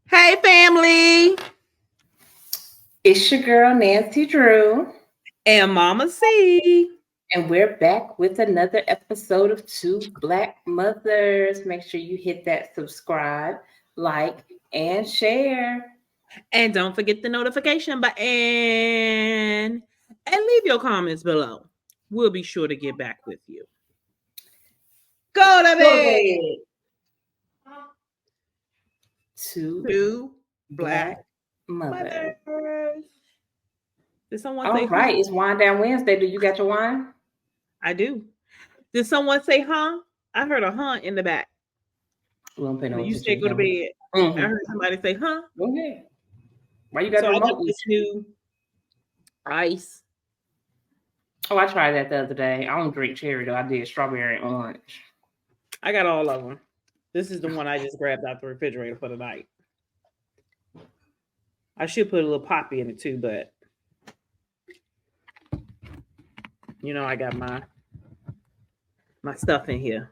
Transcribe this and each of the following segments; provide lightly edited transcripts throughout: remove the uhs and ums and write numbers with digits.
Hey, family. It's your girl, Nancy Drew, And Mama C. and we're back with another episode of Two Black Mothers. Make sure you hit that subscribe, like, and share. And don't forget the notification button. And leave your comments below. We'll be sure to get back with you. Go to Go to bed. bed. Two Two Black Black Mothers. Mothers. Did someone All say, right, huh? it's Wine Down Wednesday. Do you got your wine? I do. Did someone say, huh? I heard a huh in the back. We don't pay no When you attention said to go to them. bed, I heard somebody say, huh? Go ahead. Why you got So the I got remote with this you? new ice. Oh, I tried that the other day. I don't drink cherry though. I did strawberry and orange. I got all of them. This is the one I just grabbed out the refrigerator for the night. I should put a little poppy in it too, but you know I got my stuff in here.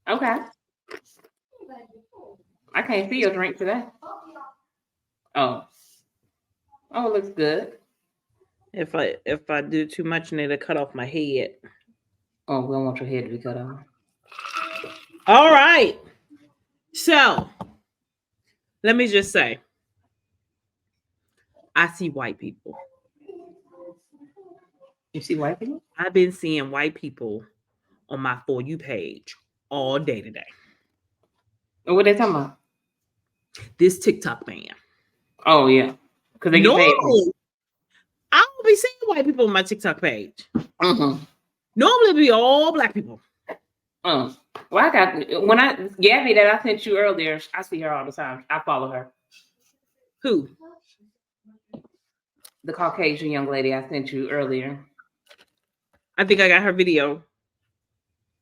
Okay. I can't see your drink today. Oh. Oh, it looks good. If I do too much in it, it'll cut off my head. Oh, we don't want your head to be cut off. All right. So let me just say, I see white people. You see white people? I've been seeing white people on my For You page all day today. What they talking about? This TikTok ban. Oh yeah, because they get paid. Normally, I don't be seeing white people on my TikTok page. Mm-hmm. Normally, it be all black people. Well, I got Gabby that I sent you earlier. I see her all the time. I follow her. Who? The Caucasian young lady I sent you earlier. I think I got her video.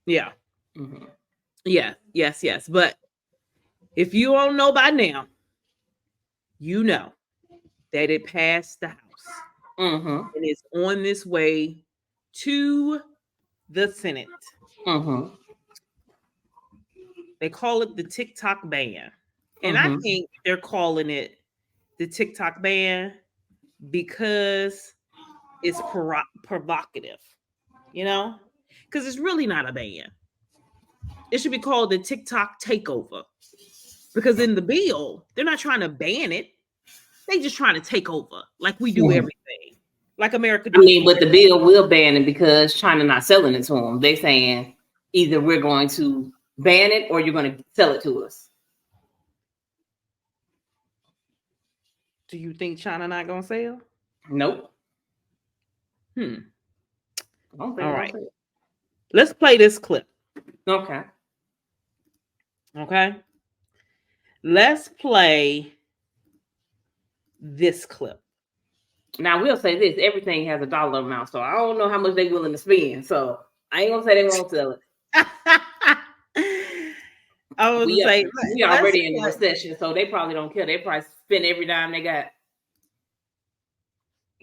Yeah. Mm-hmm. Yeah. Yes. But if you don't know by now, you know that it passed the House. Mm-hmm. And it's on this way to the Senate. Mm-hmm. They call it the TikTok ban. And I think they're calling it the TikTok ban because it's provocative, you know? Because it's really not a ban. It should be called the TikTok takeover. Because in the bill, they're not trying to ban it. They just trying to take over like we do everything. Like America I mean, but the bill will ban it because China not selling it to them. They saying either we're going to ban it or you're going to sell it to us. Do you think China not gonna sell? Nope. All right. Let's play this clip. Okay. Okay. Let's play this clip. Now we'll say this: everything has a dollar amount, so I don't know how much they're willing to spend. So I ain't gonna say they won't sell it. I was we say we already in a recession, so they probably don't care. They probably spend every dime they got.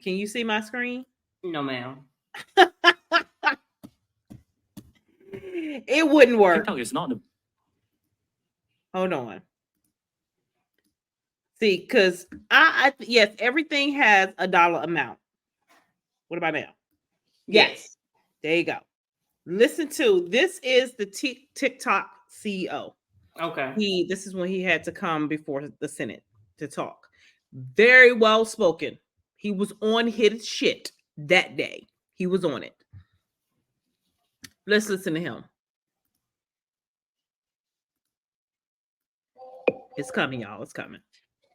Can you see my screen? No, ma'am. It wouldn't work. TikTok is not the. Hold on. See, because yes, everything has a dollar amount. What about now? Yes. There you go. Listen to this is the TikTok CEO. Okay. This is when he had to come before the Senate to talk. Very well spoken. He was on his shit that day. He was on it. Let's listen to him. It's coming, y'all. It's coming.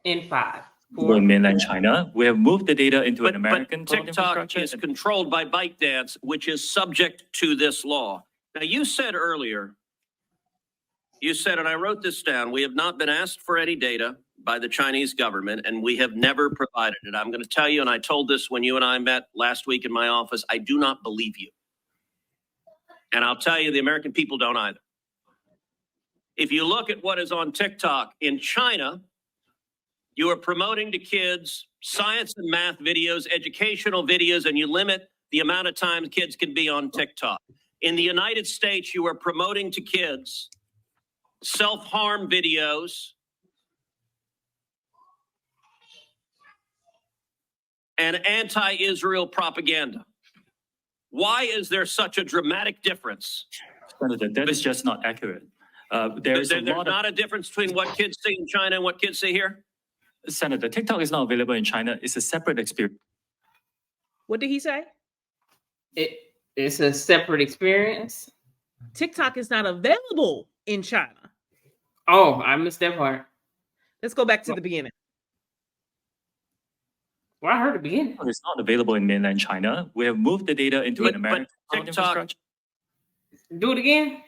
In 5. For mainland China, we have moved the data into an American but TikTok is controlled by ByteDance, which is subject to this law. Now, you said earlier, and I wrote this down, we have not been asked for any data by the Chinese government, and we have never provided it. I'm going to tell you, and I told this when you and I met last week in my office, I do not believe you. And I'll tell you, the American people don't either. If you look at what is on TikTok in China, you are promoting to kids science and math videos, educational videos, and you limit the amount of time kids can be on TikTok. In the United States, you are promoting to kids self-harm videos and anti-Israel propaganda. Why is there such a dramatic difference? Senator, that is just not accurate. There's not a difference between what kids see in China and what kids see here? Senator, TikTok is not available in China. It's a separate experience. What did he say? It's a separate experience. TikTok is not available in China. Oh, I missed that part. Let's go back to the beginning. Well, I heard the beginning. It's not available in mainland China. We have moved the data into an American cloud infrastructure. Do it again.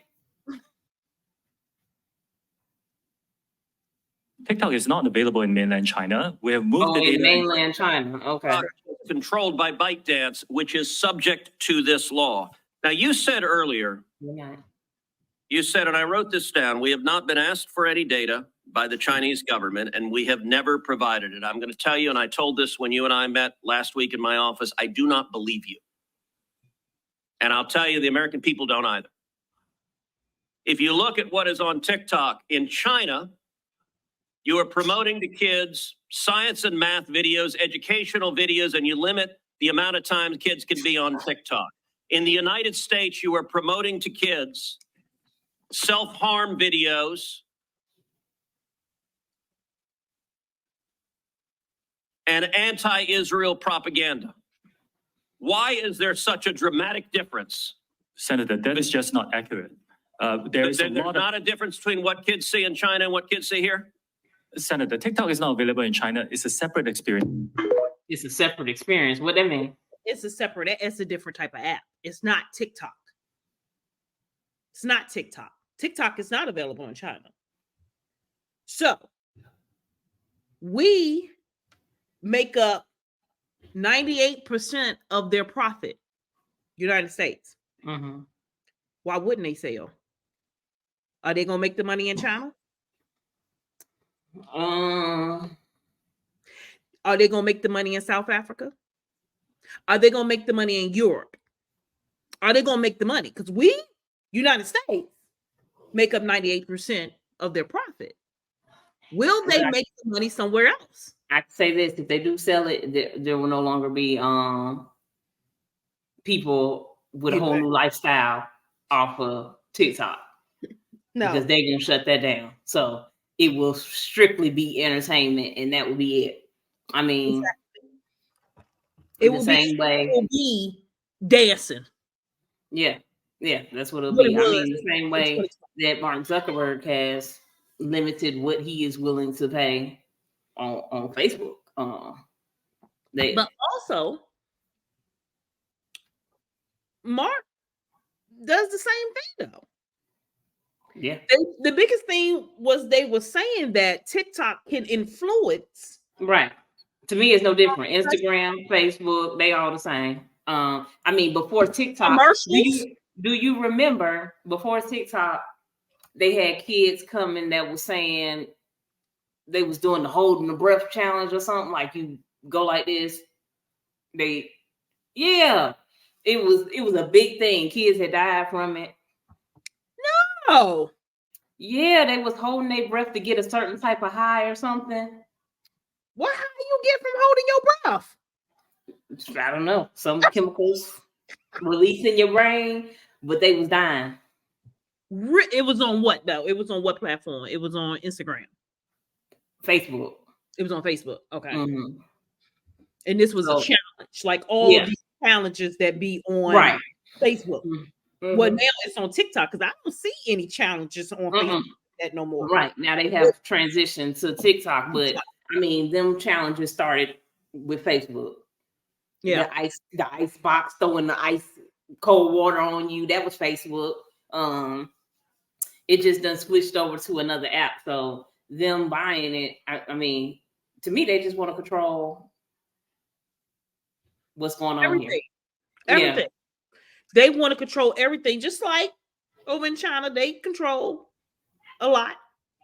TikTok is not available in mainland China. We have moved the in data mainland China. Okay. Controlled by ByteDance, which is subject to this law. Now, you said earlier, you said, and I wrote this down, we have not been asked for any data by the Chinese government, and we have never provided it. I'm going to tell you, and I told this when you and I met last week in my office, I do not believe you. And I'll tell you, the American people don't either. If you look at what is on TikTok in China, you are promoting to kids science and math videos, educational videos, and you limit the amount of time kids can be on TikTok. In the United States, you are promoting to kids self-harm videos and anti-Israel propaganda. Why is there such a dramatic difference? Senator, that is just not accurate. There's not a difference between what kids see in China and what kids see here? Senator, TikTok is not available in China. It's a separate experience. It's a separate experience. What that mean? It's a different type of app. It's not TikTok. It's not TikTok. TikTok is not available in China. So we make up 98% of their profit, United States. Mm-hmm. Why wouldn't they sell? Are they going to make the money in China? Are they going to make the money in South Africa? Are they going to make the money in Europe? Are they going to make the money? Because we, United States, make up 98% of their profit. Will they make the money somewhere else? I can say this: if they do sell it, there will no longer be people with a whole new lifestyle off of TikTok. No, because they're gonna shut that down. So it will strictly be entertainment, and that will be it. I mean, it will be dancing. Yeah, that's what it'll be. I mean, the same way that Mark Zuckerberg has limited what he is willing to pay on Facebook. But also, Mark does the same thing though. Yeah. The biggest thing was they were saying that TikTok can influence. Right. To me, it's no different. Instagram, Facebook, they all the same. I mean, before TikTok, do you remember before TikTok, they had kids coming that was saying they was doing the holding the breath challenge or something, like you go like this. It was a big thing. Kids had died from it. No. Yeah, they was holding their breath to get a certain type of high or something. What high you get from holding your breath? I don't know. Some chemicals released in your brain, but they was dying. It was on what though? It was on what platform? It was on Instagram. Facebook. It was on Facebook. Okay. Mm-hmm. And this was a challenge, like all of these challenges that be on Facebook. Mm-hmm. Well, now it's on TikTok because I don't see any challenges on Facebook that no more. Right. Now they have transitioned to TikTok, but I mean, them challenges started with Facebook. Yeah. The ice box, throwing the ice cold water on you. That was Facebook. It just done switched over to another app. So them buying it, I mean, to me, they just want to control what's going on here. Everything. Yeah. They want to control everything, just like over in China, they control a lot.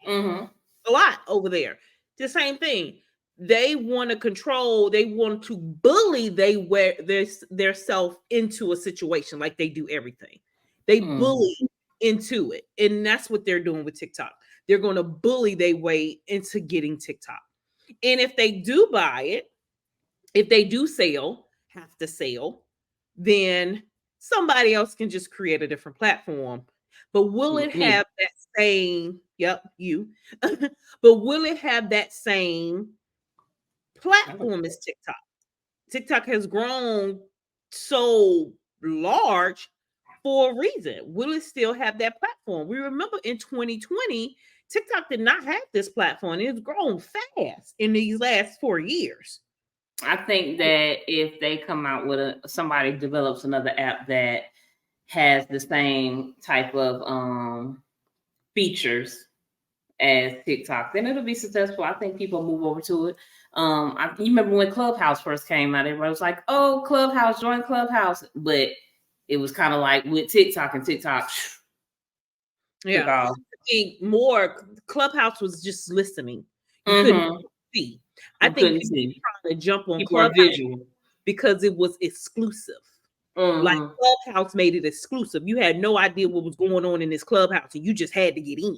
Mm-hmm. A lot over there. The same thing. They want to control, they want to bully their self into a situation like they do everything. They bully into it. And that's what they're doing with TikTok. They're going to bully their way into getting TikTok. And if they do buy it, if they do have to sell, then somebody else can just create a different platform. But will it have that same, but will it have that same platform as TikTok? TikTok has grown so large for a reason. Will it still have that platform? We remember in 2020, TikTok did not have this platform. It's grown fast in these last 4 years. I think that if they come out with somebody develops another app that has the same type of features as TikTok, then it'll be successful. I think people move over to it. You remember when Clubhouse first came out, everybody was like, "Oh, Clubhouse, join Clubhouse," but it was kind of like with TikTok and TikTok. Yeah, I think more Clubhouse was just listening. You couldn't see. I think people were trying to jump on Clubhouse because it was exclusive. Like Clubhouse made it exclusive. You had no idea what was going on in this Clubhouse, and you just had to get in.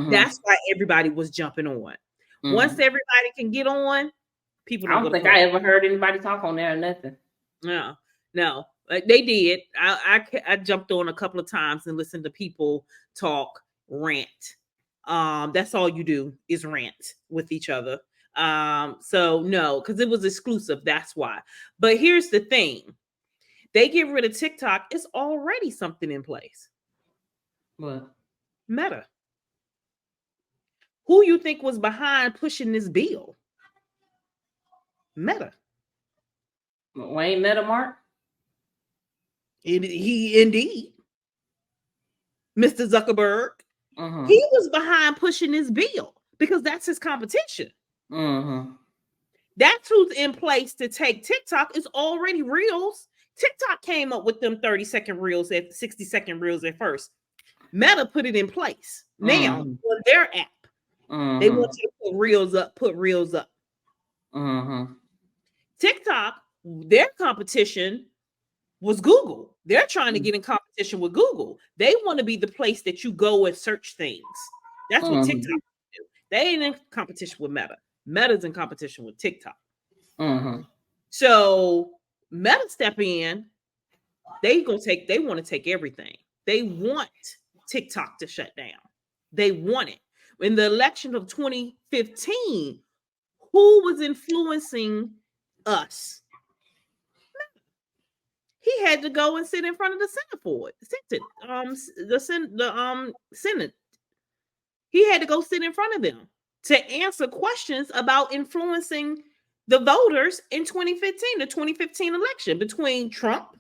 That's why everybody was jumping on. Once everybody can get on, people don't think I ever heard anybody talk on there or nothing. No. Like they did. I jumped on a couple of times and listened to people talk, rant. That's all you do is rant with each other. So no, because it was exclusive. That's why. But here's the thing: they get rid of TikTok. It's already something in place. What? Meta. Who you think was behind pushing this bill? Meta. Wayne Metamark? He indeed. Mr. Zuckerberg. He was behind pushing this bill because that's his competition. That's who's in place to take TikTok. It's already Reels. TikTok came up with them 30-second reels at 60-second reels at first. Meta put it in place. Now on their app. They want you to put reels up. TikTok, their competition was Google. They're trying to get in competition with Google. They want to be the place that you go and search things. That's what TikTok do. They ain't in competition with Meta. Meta's in competition with TikTok. So Meta step in. They want to take everything. They want TikTok to shut down. They want it. In the election of 2015, who was influencing us? He had to go and sit in front of the Senate for it. The Senate. He had to go sit in front of them to answer questions about influencing the voters in 2015, the 2015 election between Trump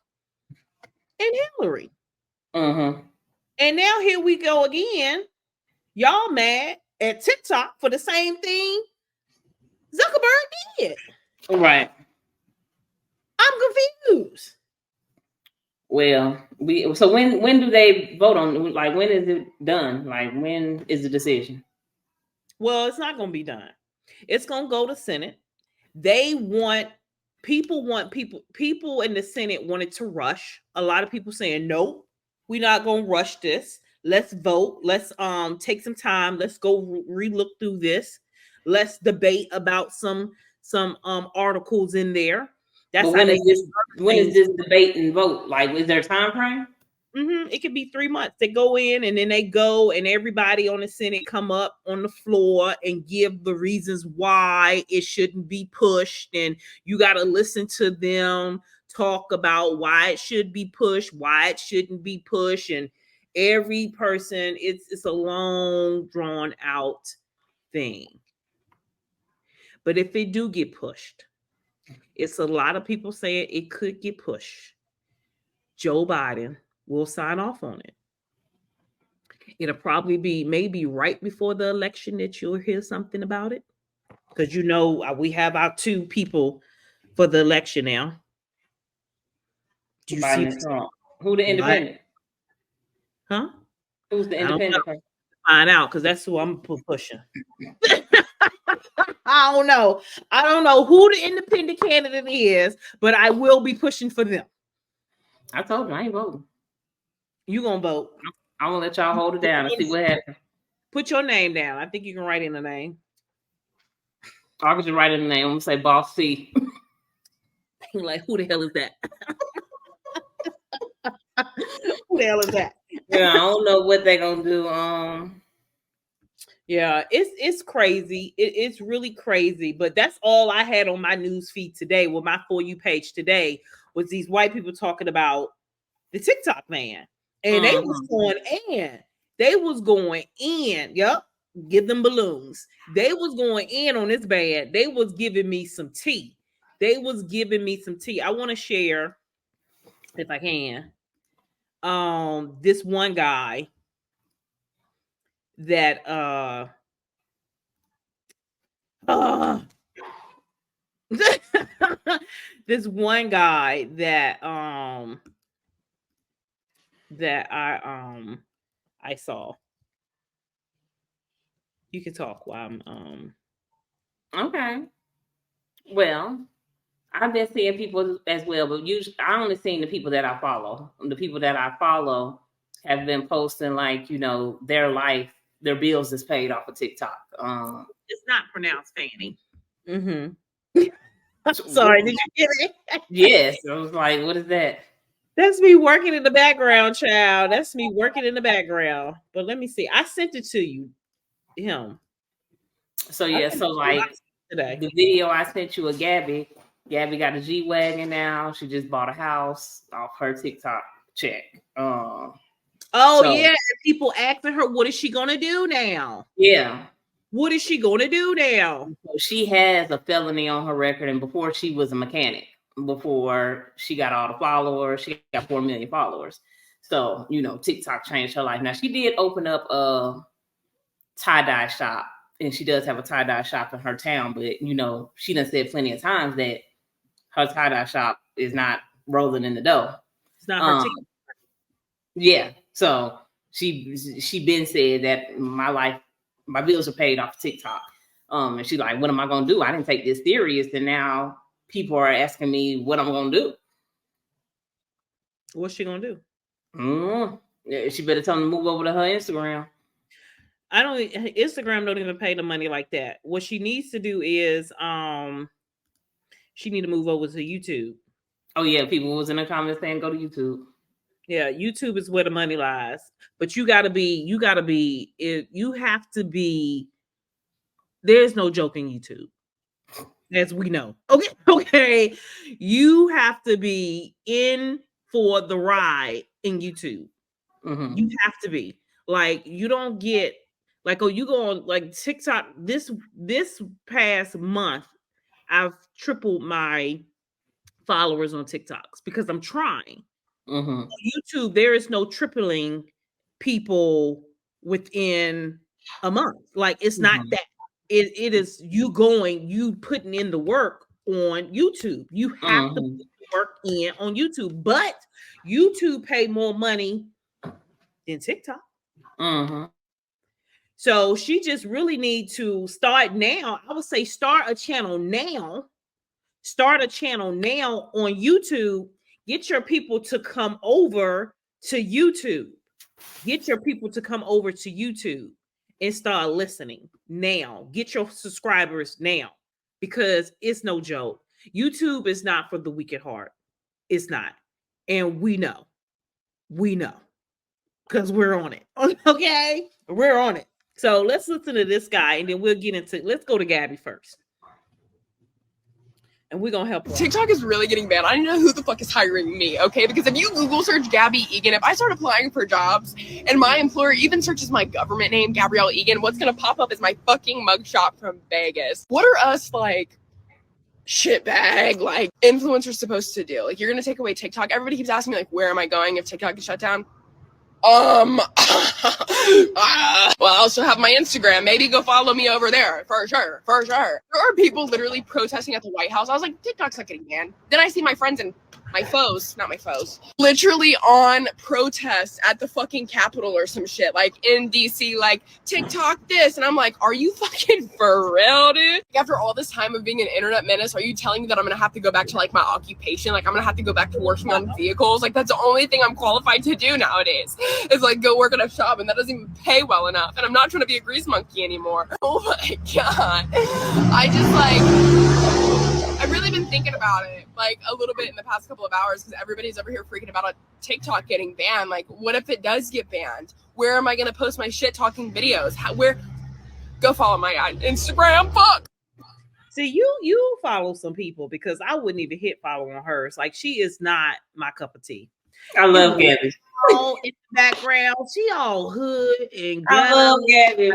and Hillary. And now here we go again. Y'all mad at TikTok for the same thing Zuckerberg did. Right. I'm confused. Well, so when do they vote on? Like, when is it done? Like, when is the decision? Well, it's not going to be done. It's going to go to Senate. People in the Senate wanted to rush. A lot of people saying, nope, we're not going to rush this. Let's vote. Let's take some time. Let's go relook through this. Let's debate about some articles in there. That's when is this debate and vote? Like, is there a time frame? It could be 3 months. They go in and then they go and everybody on the Senate come up on the floor and give the reasons why it shouldn't be pushed. And you got to listen to them talk about why it should be pushed, why it shouldn't be pushed. And every person, it's a long drawn out thing. But if it do get pushed, it's a lot of people saying it could get pushed. Joe Biden will sign off on it. It'll probably be maybe right before the election that you'll hear something about it. Because we have our 2 people for the election now. Do you see who the independent? Huh? Who's the independent? Find out, because that's who I'm pushing. I don't know. I don't know who the independent candidate is, but I will be pushing for them. I told you I ain't voting. You gonna vote? I'm gonna let y'all hold it down and see what happens. Put your name down. I think you can write in the name. I can just write in the name. I'm gonna say Boss C. Like, who the hell is that? Who the hell is that? Yeah, I don't know what they're gonna do. Yeah, it's crazy. It's really crazy. But that's all I had on my news feed today. With my For You page today was these white people talking about the TikTok man, and they was going in. They was going in. Yep, give them balloons. They was going in on this band. They was giving me some tea. They was giving me some tea. I want to share, if I can, this one guy that this one guy that I saw. You can talk while I'm Okay. Well, I've been seeing people as well, but usually I only seen the people that I follow. The people that I follow have been posting like, you know, their life, their bills is paid off of TikTok. It's not pronounced Fanny. I'm sorry, did you get it? Yes. I was like, what is that? That's me working in the background, child. That's me working in the background. But let me see. I sent it to you. Him. So yeah, so like today. The video I sent you of Gabby got a G-Wagon now. She just bought a house off her TikTok check. Yeah, people asking her, what is she gonna do now? Yeah. What is she gonna do now? So she has a felony on her record, and before she was a mechanic, before she got all the followers, she got 4 million followers. So, you know, TikTok changed her life. Now she did open up a tie-dye shop, and she does have a tie-dye shop in her town, but you know, she done said plenty of times that her tie-dye shop is not rolling in the dough. It's not her TikTok. Yeah. So she been said that my bills are paid off TikTok. And she's like, what am I gonna do? I didn't take this serious, and now people are asking me what I'm gonna do. What's she gonna do? She better tell them to move over to her Instagram. Instagram don't even pay the money like that. What she needs to do is she need to move over to YouTube. Oh yeah, people was in the comments saying go to YouTube. Yeah, YouTube is where the money lies. But you have to be, there's no joke in YouTube. As we know. Okay. You have to be in for the ride in YouTube. You have to be. Like, you don't get like, you go on like TikTok. This past month, I've tripled my followers on TikToks because I'm trying. On YouTube, there is no tripling people within a month. Like, it's not that. It is you putting in the work on YouTube. You have to put the work in on YouTube, but YouTube pay more money than TikTok. So she just really need to start now. I would say start a channel now. Start a channel now on YouTube. Get your people to come over to YouTube. Get your people to come over to YouTube and start listening now. Get your subscribers now, because it's no joke. YouTube is not for the weak at heart. It's not. And we know because we're on it. Okay. We're on it. So let's listen to this guy, and then let's go to Gabby first. And we're going to help her. TikTok is really getting banned. I don't know who the fuck is hiring me, okay? Because if you Google search Gabby Egan, if I start applying for jobs and my employer even searches my government name, Gabrielle Egan, what's going to pop up is my fucking mugshot from Vegas. What are us, like, shitbag, like, influencers supposed to do? Like, you're going to take away TikTok? Everybody keeps asking me, like, where am I going if TikTok is shut down? Well, I also have my Instagram. Maybe go follow me over there. For sure. There are people literally protesting at the White House. I was like, TikTok's not getting banned. Then I see my friends in my foes, not my foes, literally on protests at the fucking Capitol or some shit, like in DC, like TikTok this. And I'm like, are you fucking for real, dude? After all this time of being an internet menace, are you telling me that I'm gonna have to go back to like my occupation? Like I'm gonna have to go back to working on vehicles? Like that's the only thing I'm qualified to do nowadays is like go work at a shop, and that doesn't even pay well enough. And I'm not trying to be a grease monkey anymore. Oh my God. I've really been thinking about it like a little bit in the past couple of hours because everybody's over here freaking about TikTok getting banned. Like, what if it does get banned? Where am I going to post my shit talking videos? Where? Go follow my Instagram. Fuck. See, you follow some people because I wouldn't even hit follow on hers. Like, she is not my cup of tea. I love Gabby. All in the background, she all hood and ghetto. I love Gabby.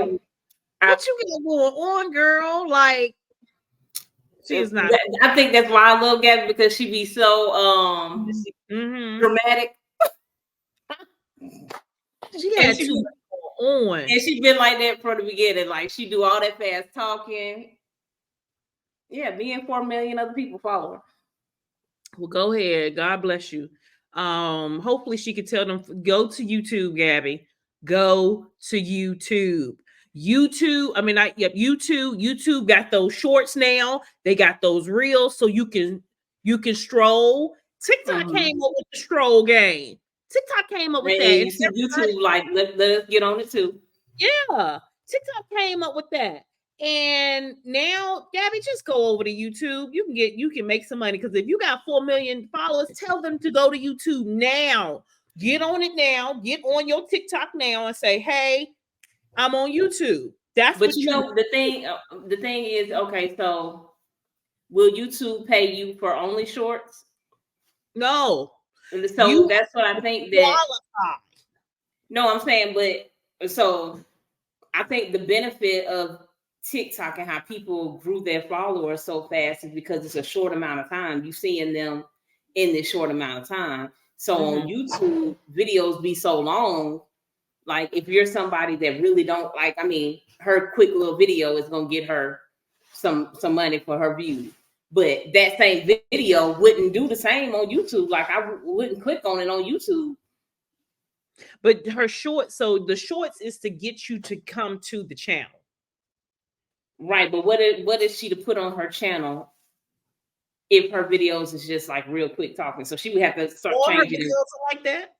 What you got going on, girl? Like, she is not. I think that's why I love Gabby because she be so dramatic. She had too much on, and she's been like that from the beginning. Like she do all that fast talking. Yeah, me and 4 million other people follow her. Well, go ahead. God bless you. Hopefully she could tell them go to YouTube, Gabby. Go to YouTube. YouTube got those shorts now. They got those reels, so you can stroll. TikTok came up with the stroll game. TikTok came up with that. YouTube, like let's get on it too. Yeah, TikTok came up with that, and now Gabby, just go over to YouTube. You can make some money because if you got 4 million followers, tell them to go to YouTube now. Get on it now. Get on your TikTok now and say, "Hey, I'm on YouTube." That's but what you know the thing is, okay, so will YouTube pay you for only shorts? No. So that's what I think that qualify. No, I'm saying, but so I think the benefit of TikTok and how people grew their followers so fast is because it's a short amount of time. You're seeing them in this short amount of time. So on YouTube, videos be so long. Like if you're somebody that really don't like, I mean, her quick little video is gonna get her some money for her views. But that same video wouldn't do the same on YouTube. Like I wouldn't click on it on YouTube. But her shorts, so the shorts is to get you to come to the channel. Right, but what is she to put on her channel if her videos is just like real quick talking? So she would have to start changing her videos like that.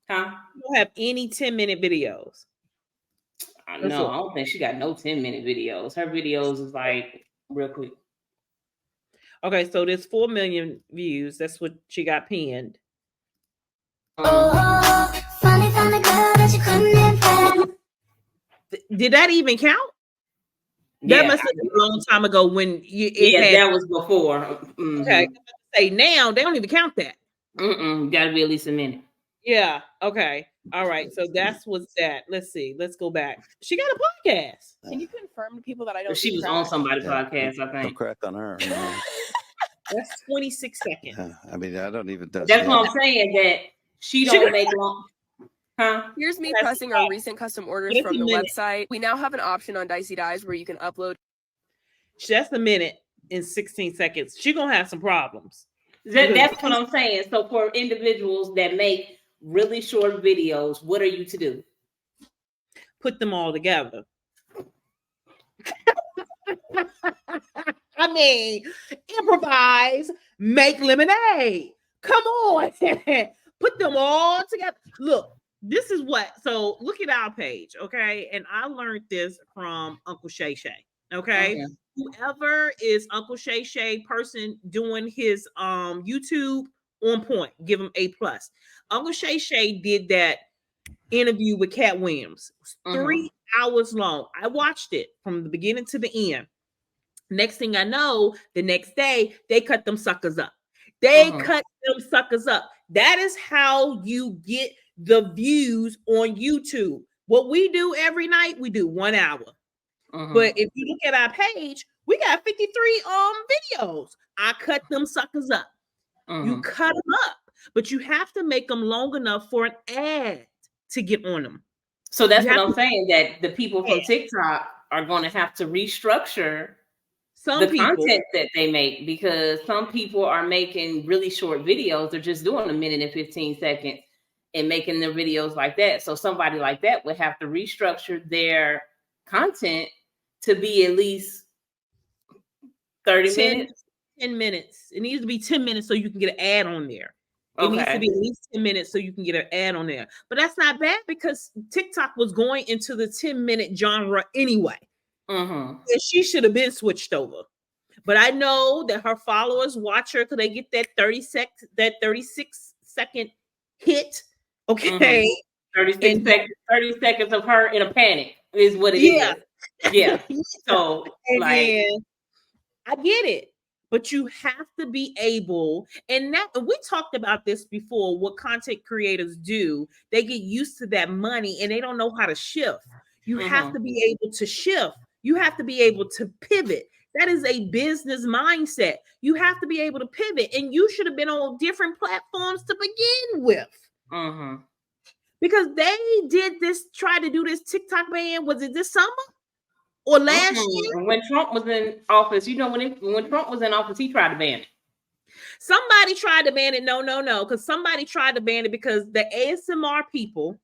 Huh? You don't have any 10-minute videos. No, I don't think she got no 10-minute videos. Her videos is like real quick. Okay, so there's 4 million views. That's what she got pinned. Did that even count? That must have been a long time ago when that was before. Okay, say now they don't even count that. Gotta be at least a minute. Yeah. Okay. All right. So that's what's that. Let's see. Let's go back. She got a podcast. Can you confirm to people that I don't? She was on somebody's podcast, I think. Don't crack on her. You know? That's 26 seconds. I mean, I don't even. That's what I'm saying. That she don't make long. Huh? Here's me pressing our recent custom orders from the website. We now have an option on Dicey Dies where you can upload. That's a minute in 16 seconds. She's gonna have some problems. That's what I'm saying. So for individuals that make really short videos, what are you to do? Put them all together. I mean, improvise, make lemonade. Come on. Put them all together. Look, this is what, so look at our page, okay? And I learned this from Uncle Shay Shay, okay? Whoever is Uncle Shay Shay person doing his YouTube, on point, give him A+. Uncle Shay Shay did that interview with Cat Williams. 3 hours long. I watched it from the beginning to the end. Next thing I know, the next day, they cut them suckers up. Cut them suckers up. That is how you get the views on YouTube. What we do every night, we do 1 hour. But if you look at our page, we got 53 videos. I cut them suckers up. You cut them up, but you have to make them long enough for an ad to get on them. So that's what I'm saying, that the people from TikTok are going to have to restructure content that they make, because some people are making really short videos. They're just doing 1 minute and 15 seconds and making their videos like that. So somebody like that would have to restructure their content to be at least 30 minutes. 10 minutes. It needs to be 10 minutes so you can get an ad on there. It needs to be at least 10 minutes so you can get an ad on there. But that's not bad, because TikTok was going into the 10-minute genre anyway. And she should have been switched over. But I know that her followers watch her because they get that 36-second hit. Okay. 30 seconds of her in a panic is what it is. Yeah. So I get it. But you have to be able, and we talked about this before, what content creators do. They get used to that money and they don't know how to shift. You have to be able to shift. You have to be able to pivot. That is a business mindset. You have to be able to pivot, and you should have been on different platforms to begin with. Because they try to do this TikTok ban. Was it this summer? Or last year? When Trump was in office, when Trump was in office, he tried to ban it. Somebody tried to ban it. No. Because somebody tried to ban it because the ASMR people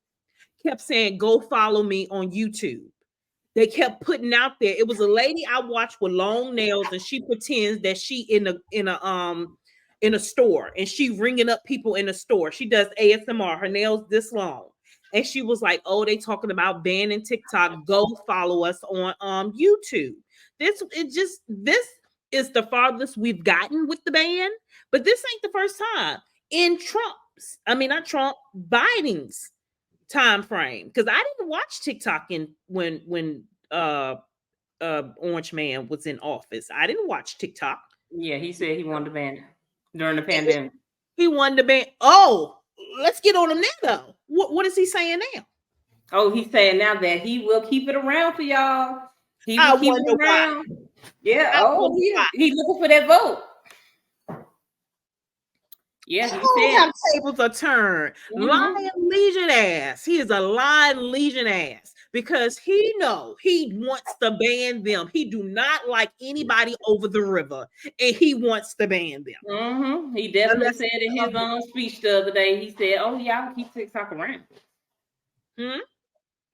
kept saying, go follow me on YouTube. They kept putting out there. It was a lady I watched with long nails, and she pretends that she in a store, and she ringing up people in a store. She does ASMR. Her nails this long. And she was like, oh, they talking about banning TikTok. Go follow us on YouTube. This is the farthest we've gotten with the ban, but this ain't the first time in Biden's time frame. Because I didn't watch TikTok when Orange Man was in office. I didn't watch TikTok. Yeah, he said he wanted to ban it during the pandemic. He wanted to ban. Oh, let's get on him now, though. What is he saying now? Oh, he's saying now that he will keep it around for y'all. He will keep it around. Why. Yeah. He's looking for that vote. Yeah, he said how tables are turned. Lying Legion ass. He is a lying Legion ass because he wants to ban them. He do not like anybody over the river, and he wants to ban them. He definitely said in his own speech the other day. He said, "Oh, y'all keep TikTok around." And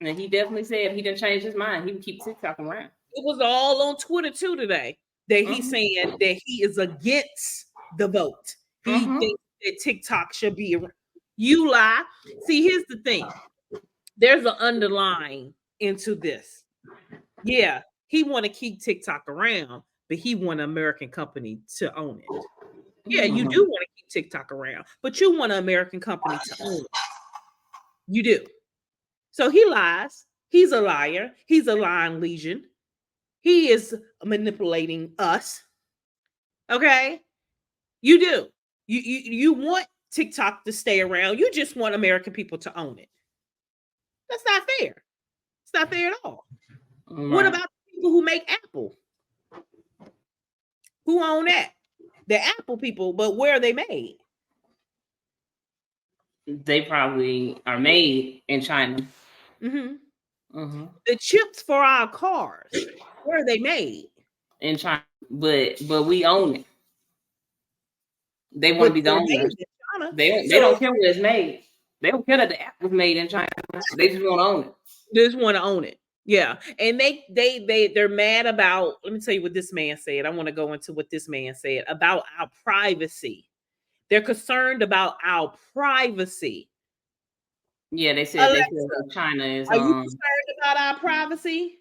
he definitely said he didn't change his mind. He would keep TikTok around. It was all on Twitter too today that he's saying that he is against the vote. He thinks that TikTok should be around. You lie. See, here's the thing. There's an underlying into this. Yeah, he want to keep TikTok around, but he want an American company to own it. Yeah, you do want to keep TikTok around, but you want an American company to own it. You do. So he lies. He's a liar. He's a lying Legion. He is manipulating us. Okay? You do. You want TikTok to stay around. You just want American people to own it. That's not fair. It's not fair at all. Right. What about the people who make Apple? Who own that? The Apple people, but where are they made? They probably are made in China. The chips for our cars, where are they made? In China, but we own it. They want to be the owners. They don't care where it's made. They don't care that the app was made in China. They just want to own it. They just want to own it. Yeah, and they're mad about. Let me tell you what this man said. I want to go into what this man said about our privacy. They're concerned about our privacy. Yeah, they said China is. Are you concerned about our privacy?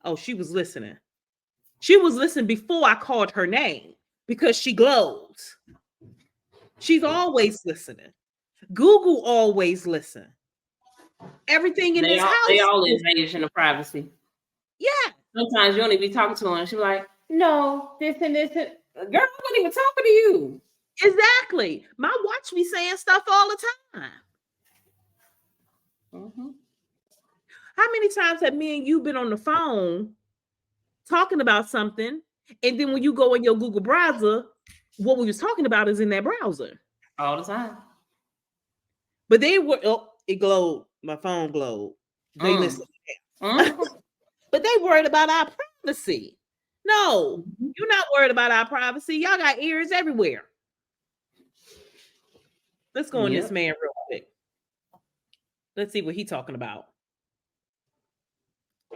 Oh, she was listening. She was listening before I called her name because she glows. She's always listening. Google always listen. Everything in this house. They all engage in the privacy. Yeah. Sometimes you don't even be talking to her, and she's like, "No, this and this." And girl, I wasn't even talking to you. Exactly. My watch be saying stuff all the time. How many times have me and you been on the phone talking about something, and then when you go in your Google browser, what we was talking about is in that browser? All the time. But they were, it glowed. My phone glowed. They listen. But they worried about our privacy. No, you're not worried about our privacy. Y'all got ears everywhere. Let's go on this man real quick. Let's see what he's talking about.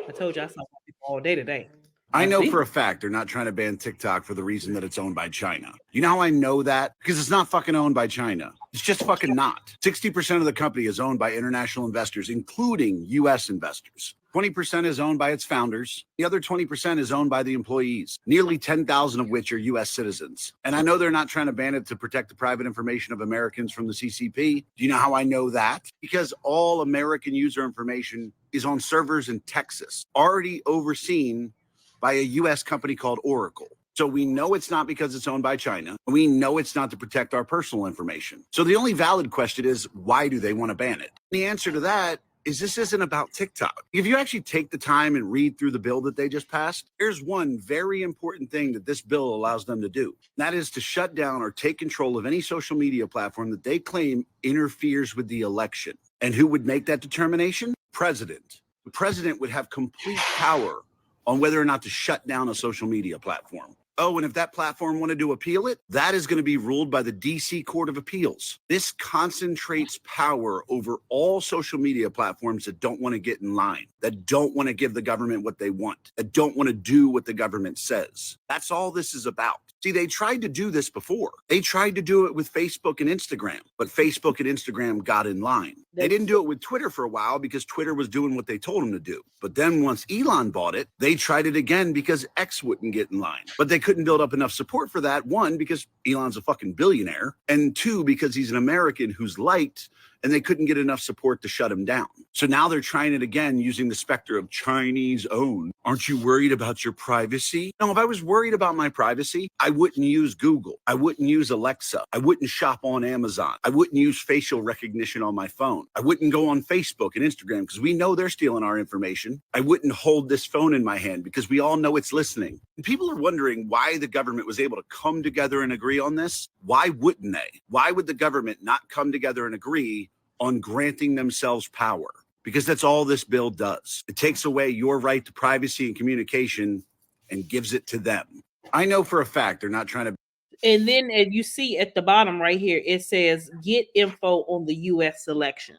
I told you I saw people all day today. I know for a fact they're not trying to ban TikTok for the reason that it's owned by China. You know how I know that? Because it's not fucking owned by China. It's just fucking not. 60% of the company is owned by international investors, including U.S. investors. 20% is owned by its founders. The other 20% is owned by the employees, nearly 10,000 of which are U.S. citizens. And I know they're not trying to ban it to protect the private information of Americans from the CCP. Do you know how I know that? Because all American user information is on servers in Texas, already overseen by a U.S. company called Oracle. So we know it's not because it's owned by China. We know it's not to protect our personal information. So the only valid question is, why do they want to ban it? The answer to that is this isn't about TikTok. If you actually take the time and read through the bill that they just passed, there's one very important thing that this bill allows them to do. That is to shut down or take control of any social media platform that they claim interferes with the election. And who would make that determination? President. The president would have complete power on whether or not to shut down a social media platform. Oh, and if that platform wanted to appeal it, that is going to be ruled by the DC Court of Appeals. This concentrates power over all social media platforms that don't want to get in line, that don't want to give the government what they want, that don't want to do what the government says. That's all this is about. See, they tried to do this before. They tried to do it with Facebook and Instagram, but Facebook and Instagram got in line. They didn't do it with Twitter for a while because Twitter was doing what they told them to do. But then once Elon bought it, they tried it again because X wouldn't get in line. But they couldn't build up enough support for that. One, because Elon's a fucking billionaire. And two, because he's an American who's liked, and they couldn't get enough support to shut him down. So now they're trying it again using the specter of Chinese owned. Aren't you worried about your privacy? No, if I was worried about my privacy, I wouldn't use Google. I wouldn't use Alexa. I wouldn't shop on Amazon. I wouldn't use facial recognition on my phone. I wouldn't go on Facebook and Instagram because we know they're stealing our information. I wouldn't hold this phone in my hand because we all know it's listening. And people are wondering why the government was able to come together and agree on this. Why wouldn't they? Why would the government not come together and agree on granting themselves power? Because that's all this bill does. It takes away your right to privacy and communication and gives it to them. I know for a fact they're not trying to. And then as you see at the bottom right here, it says get info on the U.S. election.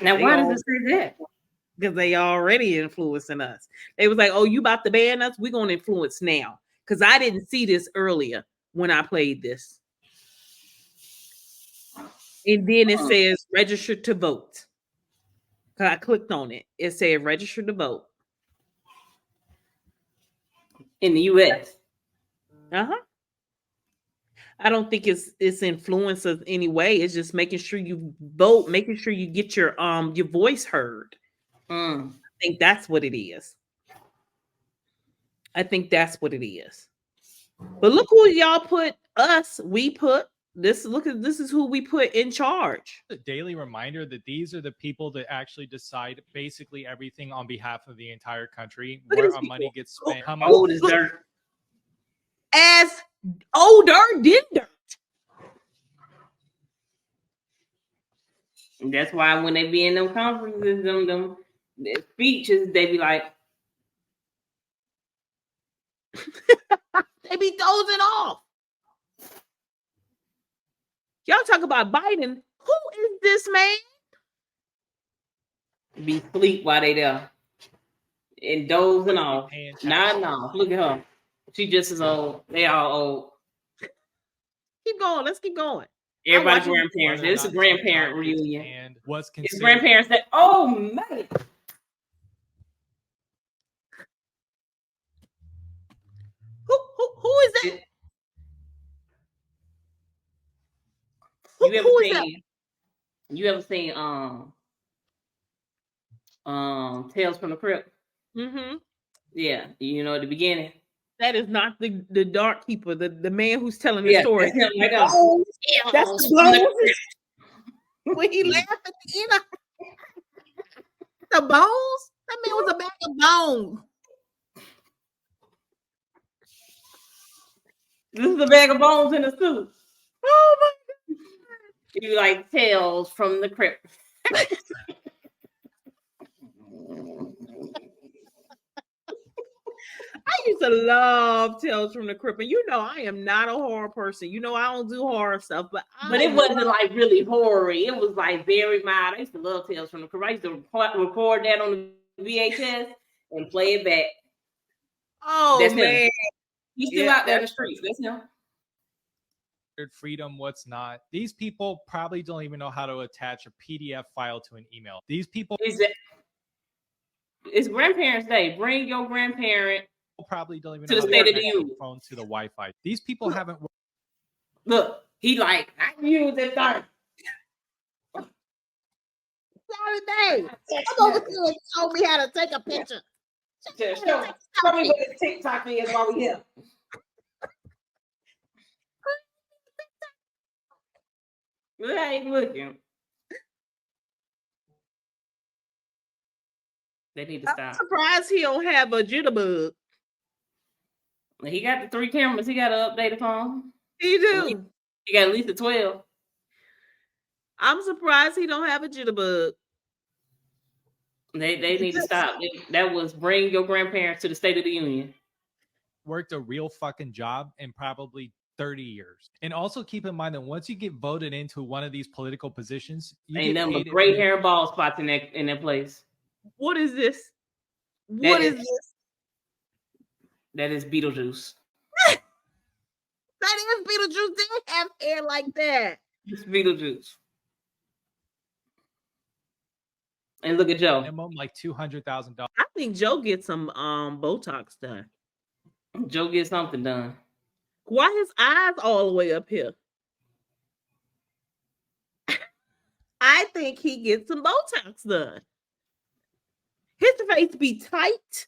Now, why does it say that? Because they already influencing us. They was like, oh, you about to ban us? We're going to influence now. Because I didn't see this earlier when I played this. And then it says register to vote. I clicked on it. It said register to vote. In the U.S. Uh-huh. I don't think it's influence of any way. It's just making sure you vote, making sure you get your voice heard. I think that's what it is. I think that's what it is. But look who y'all put us. We put this. Look at this is who we put in charge. A daily reminder that these are the people that actually decide basically everything on behalf of the entire country, where our money gets spent. How much old is dirt? As older than dirt. And that's why when they be in them conferences, them speeches, they be like, they be dozing off. Y'all talk about Biden. Who is this man? Be asleep while they there and dozing off. No. Look at her. She just as old. They all old. Keep going. Let's keep going. Everybody's grandparents. It's a grandparent reunion. And what's it's grandparents that, oh man. Who is that? You ever seen Tales from the Crypt? Mm-hmm. Yeah, you know at the beginning. That is not the dark keeper, the man who's telling the story. That's him, like, that's the bones. When he laughed at the end of the bones, that man was a bag of bones. This is a bag of bones in a suit. Oh my God. You like Tales from the Crypt. to love Tales from the Crypt. And you know, I am not a horror person. You know, I don't do horror stuff, but it wasn't like really horror. It was like very mild. I used to love Tales from the Crypt. I used to record that on the VHS and play it back. Oh, that's man. Him. He's still out there in the streets. That's him. Freedom, what's not. These people probably don't even know how to attach a PDF file to an email. These people. It's Grandparents' Day. Bring your grandparent. Probably don't even to know the how State of to the Union phone to the Wi-Fi. These people haven't. Look, he like I can use that thing. Sorry, babe. Come over here and show me how to take a picture. Show me what this TikTok is while we here. Look how he's looking. They need to stop. I'm surprised he don't have a jitterbug. He got the 3 cameras. He got an updated phone. He do. He got at least a 12. I'm surprised he don't have a jitterbug. They need to stop. That was bring your grandparents to the State of the Union. Worked a real fucking job in probably 30 years. And also keep in mind that once you get voted into one of these political positions, you ain't get nothing but paid great hair and bald spots in that place. What is this? What is this? That is Beetlejuice. That is Beetlejuice. They have hair like that. It's Beetlejuice. And look at Joe. Minimum like $200,000. I think Joe gets some Botox done. Joe gets something done. Why his eyes all the way up here? I think he gets some Botox done. His face be tight.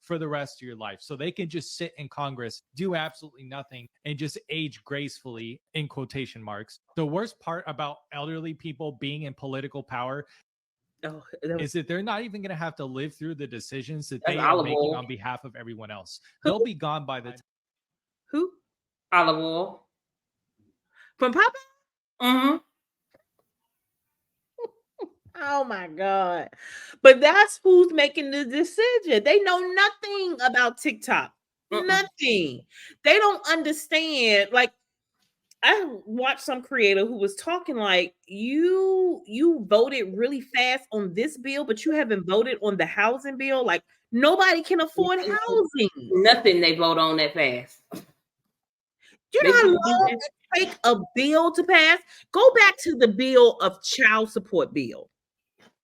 For the rest of your life, so they can just sit in Congress, do absolutely nothing, and just age gracefully, in quotation marks. The worst part about elderly people being in political power is that they're not even going to have to live through the decisions that they are making on behalf of everyone else. They'll be gone by the time. Who? Olive oil. From Papa? Mm-hmm. Oh my God. But that's who's making the decision. They know nothing about TikTok. Nothing. They don't understand. Like, I watched some creator who was talking like, you voted really fast on this bill, but you haven't voted on the housing bill. Like, nobody can afford housing. Nothing they vote on that fast. You know how long it takes a bill to pass? Go back to the bill of child support bill.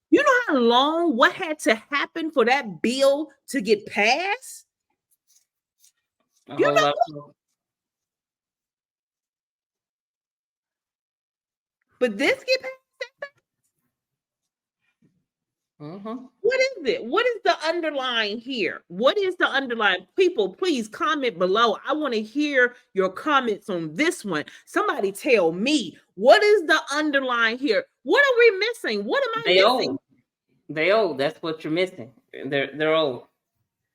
You know how long, what had to happen for that bill to get passed? You know? But this get passed? What is it? What is the underlying here? What is the underlying? People, please comment below. I want to hear your comments on this one. Somebody tell me, what is the underlying here? What are we missing? What am I missing? Old. They old. That's what you're missing. They're old.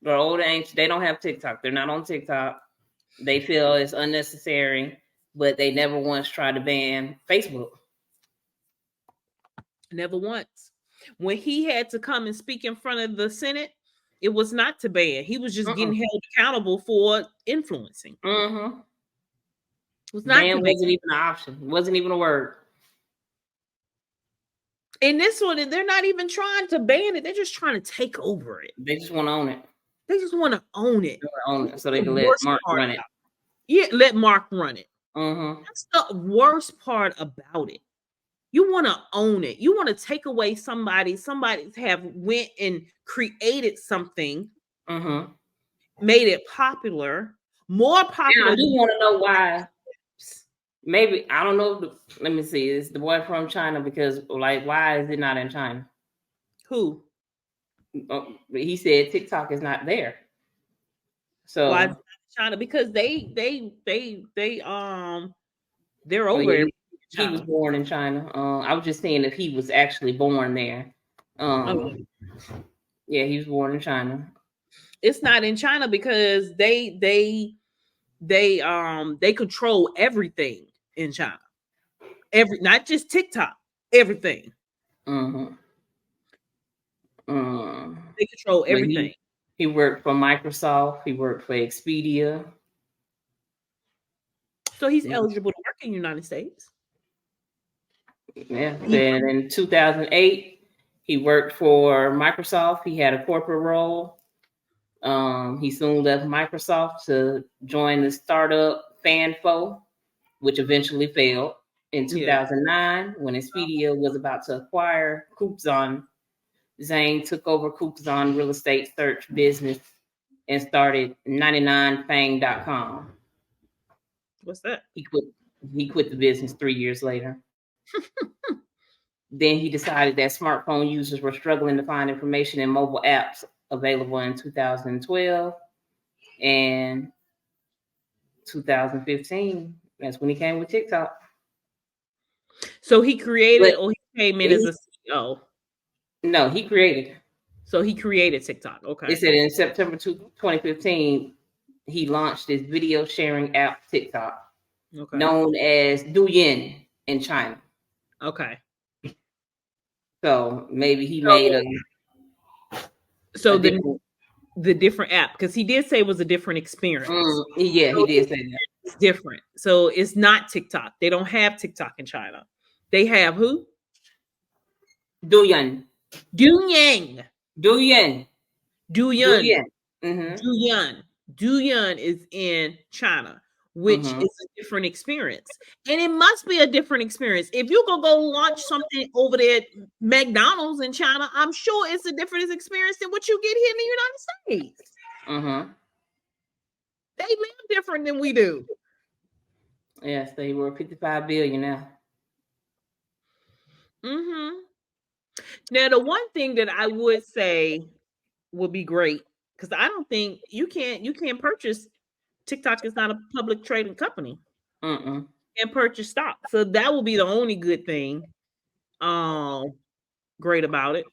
They're old and ancient. They don't have TikTok. They're not on TikTok. They feel it's unnecessary, but they never once tried to ban Facebook. Never once. When he had to come and speak in front of the Senate, it was not to ban. He was just getting held accountable for influencing. Mm-hmm. It was not ban wasn't even an option. It wasn't even a word. In this one, they're not even trying to ban it. They're just trying to take over it. They just want to own it. They just want to own it. So they can let Mark run it. Yeah, let Mark run it. Mm-hmm. That's the worst part about it. You want to own it. You want to take away somebody have went and created something, made it popular, more popular. Yeah, I do want to know why. Maybe, I don't know. Let me see. It's the boy from China because, like, why is it not in China? Who? He said TikTok is not there. So why is it not in China? Because they're over it. He was born in China. I was just saying if he was actually born there. Yeah, he was born in China. It's not in China because they control everything in China. Not just TikTok, everything. They control everything. He worked for Microsoft. He worked for Expedia. So he's eligible to work in the United States. Yeah. Then in 2008, he worked for Microsoft. He had a corporate role. He soon left Microsoft to join the startup Fanfo, which eventually failed. In 2009, when Expedia was about to acquire Coupzon, Zhang took over Coupzon real estate search business and started 99fang.com. What's that? He quit the business 3 years later. Then he decided that smartphone users were struggling to find information in mobile apps available in 2012 and 2015. That's when he came with TikTok. So he created, or he came in as a CEO? No, he created. So he created TikTok. Okay. It said in September 2015, he launched his video sharing app TikTok, known as Douyin in China. Okay. So maybe he made the different app, because he did say it was a different experience. Yeah, he did say that. It's different. So it's not TikTok. They don't have TikTok in China. They have who? Douyin. Douyin. Douyin. Douyin. Mm-hmm. Douyin. Douyin is in China, which is a different experience. And it must be a different experience. If you go launch something over there at McDonald's in China, I'm sure it's a different experience than what you get here in the United States. They live different than we do. Yes, they were 55 billion now. Now, the one thing that I would say would be great, because I don't think you can't purchase TikTok. Is not a public trading company. And purchase stock. So that will be the only good thing great about it.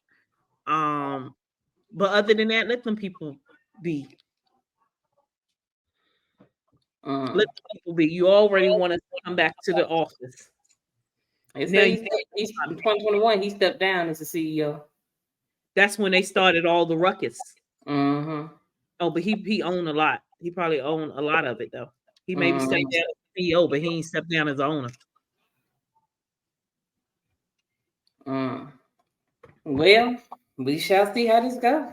But other than that, let them people be. Let the people be. You already want to come back to the office. Now, he's 2021. He stepped down as the CEO. That's when they started all the ruckus. Oh, but he owned a lot. He probably owned a lot of it though. He maybe stepped down as CEO, but he ain't stepped down as owner. Well, we shall see how this goes.